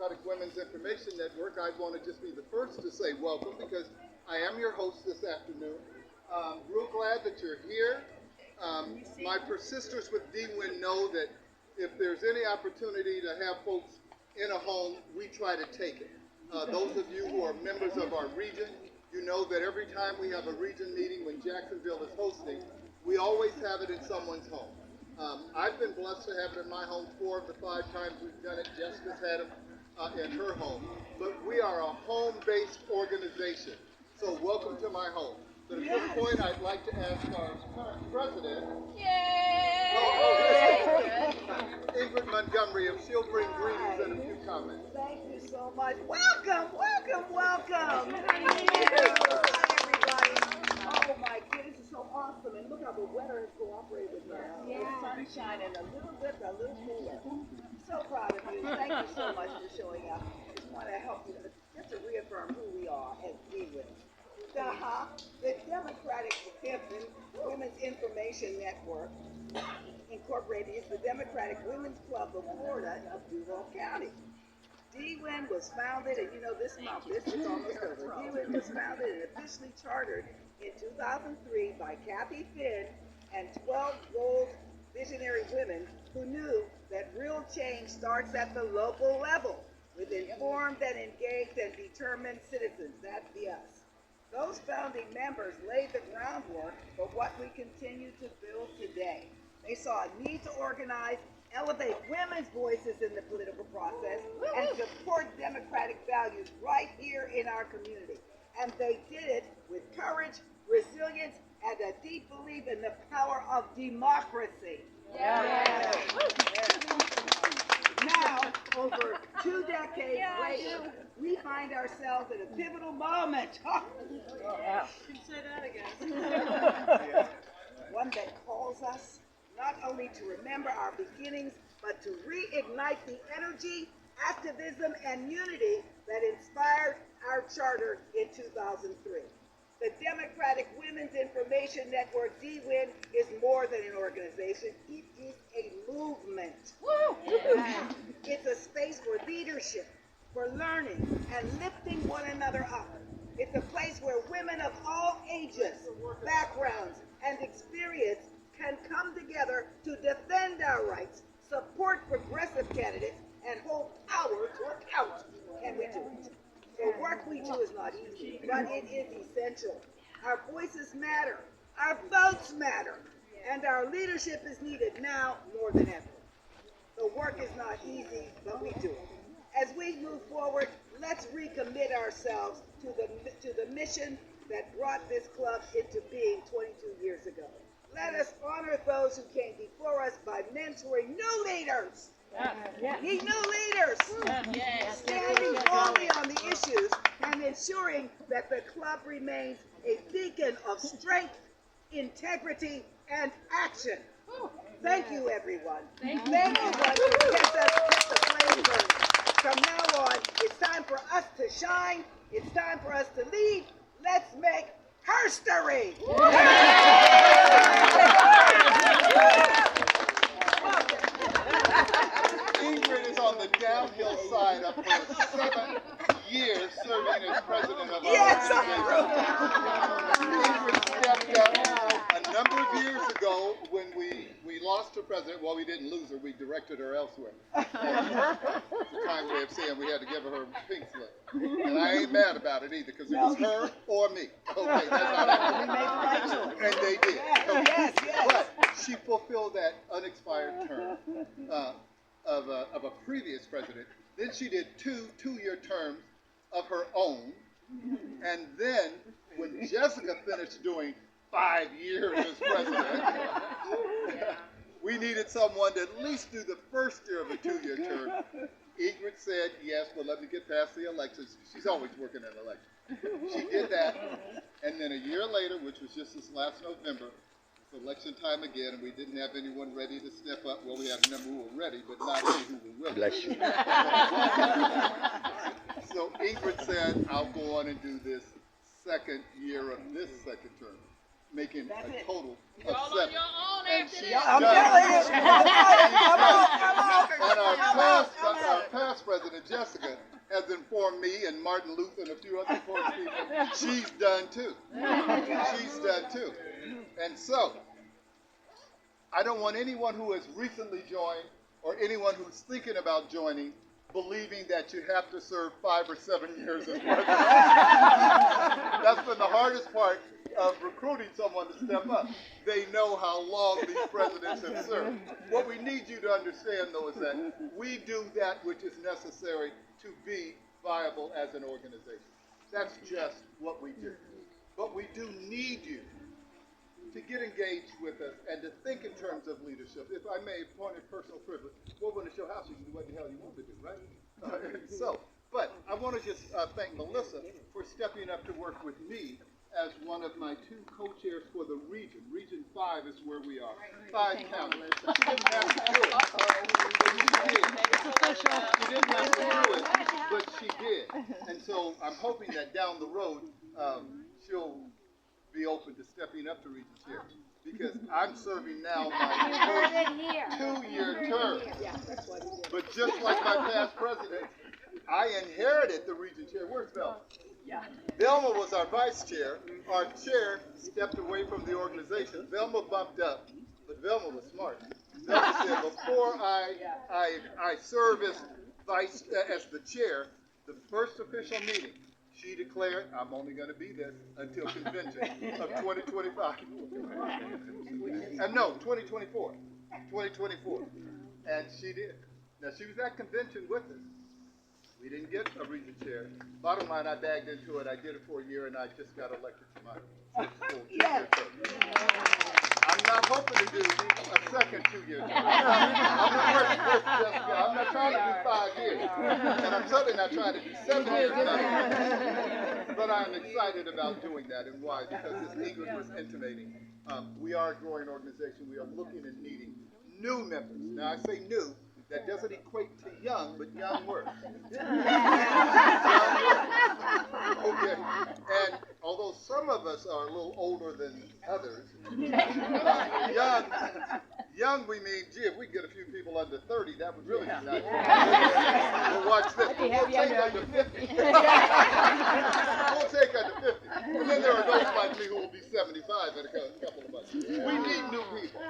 Democratic Women's Information Network, I want to just be the first to say welcome because I am your host this afternoon. Real glad that you're here. My persisters with DWIN know that if there's any opportunity to have folks in a home, we try to take it. Those of you who are members of our region, you know that every time we have a region meeting when Jacksonville is hosting, we always have it in someone's home. I've been blessed to have it in my home 4 of the 5 times we've done it. Jessica's had it in her home. But we are a home-based organization. So welcome to my home. So at this point, I'd like to ask our current president, Ingrid Montgomery, if she'll bring greetings and a few comments. Thank you so much. Welcome, welcome, welcome. Hi, everybody. Oh my goodness, it's so awesome. And look how the weather has cooperated with us. The sun shining a little bit, a little cooler. So proud of you. Thank you so much for showing up. Just want to help you just to reaffirm who we are as DWIN. The Democratic Women's Information Network Incorporated is the Democratic Women's Club of Florida of Duval County. DWIN was founded, and you know this month, this is almost over. DWIN was founded and officially chartered in 2003 by Kathy Finn and 12 bold visionary women who knew that real change starts at the local level with informed and engaged and determined citizens. That's the us. Those founding members laid the groundwork for what we continue to build today. They saw a need to organize, elevate women's voices in the political process, and support democratic values right here in our community. And they did it with courage, resilience, and a deep belief in the power of democracy. Yeah. Now, over 2 decades later, we find ourselves in a pivotal moment. You can say that again. One that calls us not only to remember our beginnings, but to reignite the energy, activism, and unity that inspired our charter in 2003. The Democratic Women's Information Network, DWIN, is more than an organization. It is a movement. It's a space for leadership, for learning, and lifting one another up. It's a place where women of all ages, backgrounds, and experience can come together to defend our rights, support progressive candidates, and hold power to account. Can we do it? The work we do is not easy, but it is essential. Our voices matter, our votes matter, and our leadership is needed now more than ever. The work is not easy, but we do it. As we move forward, let's recommit ourselves to the mission that brought this club into being 22 years ago. Let us honor those who came before us by mentoring new leaders. Need new leaders. Standing boldly on the issues and ensuring that the club remains a beacon of strength, integrity, and action. Thank you, everyone. Thank you, everyone, to keep the flame burning. From now on, it's time for us to shine. It's time for us to lead. Let's make herstory. Ingrid is on the downhill side of her 7 years serving as president of our organization. Ingrid stepped up a number of years ago when we lost her president. Well, we didn't lose her. We directed her elsewhere. It's a kind way of saying we had to give her pink slip. And I ain't mad about it either because it was her or me. Okay, that's how that worked. And they did. Okay. But she fulfilled that unexpired term of a previous president. Then she did 2 two-year terms of her own. And then when Jessica finished doing 5 years as president, we needed someone to at least do the first year of a 2-year term. Ingrid said, yes, but let me get past the elections. She's always working at elections. She did that. And then a year later, which was just this last November, it's election time again, and we didn't have anyone ready to step up. Well, we had a number who were ready, but not any who were willing. Bless you. So Ingrid said, I'll go on and do this 2nd year of this 2nd term, making a total of 7. And she's done. And our past president, Jessica, has informed me and Martin Luther and a few other important people, she's done too. She's done too. And so, I don't want anyone who has recently joined or anyone who's thinking about joining believing that you have to serve 5 or 7 years as president. That's been the hardest part of recruiting someone to step up. They know how long these presidents have served. What we need you to understand, though, is that we do that which is necessary to be viable as an organization. That's just what we do. But we do need you to get engaged with us and to think in terms of leadership. If I may, point of personal privilege, well, when it's your house, you can do what the hell you want to do, right? But I want to just thank Melissa for stepping up to work with me as one of my 2 co-chairs for the region. Region 5 is where we are. 5 counties. She didn't have to do it. She didn't have to do it, but she did. And so I'm hoping that down the road, she'll be open to stepping up to Region Chair, because I'm serving now my first 2-year term. But just like my past president, I inherited the Region Chair. Where's Velma? Velma was our vice chair. Our chair stepped away from the organization. Velma bumped up, but Velma was smart. Velma said, before I serve as the chair, the first official meeting, she declared, I'm only going to be this until convention of 2025. And no, 2024. 2024. And she did. Now, she was at convention with us. We didn't get a region chair. Bottom line, I bagged into it. I did it for a year, and I just got elected to my full 2-year term. I'm not hoping to do a second 2-year term. I'm not trying to do 5 years. And I'm certainly not trying to do 7 years. But I'm excited about doing that. And why? Because as Ingrid was intimating, we are a growing organization. We are looking and needing new members. Now, I say new. That doesn't equate to young, but young works. Okay. And although some of us are a little older than others, young we mean, gee, if we get a few people under 30, that would really be nice. We'll watch this. We'll take under 50. We'll take under 50. And then there are those like me who will be 75 in a couple of months. We need new people.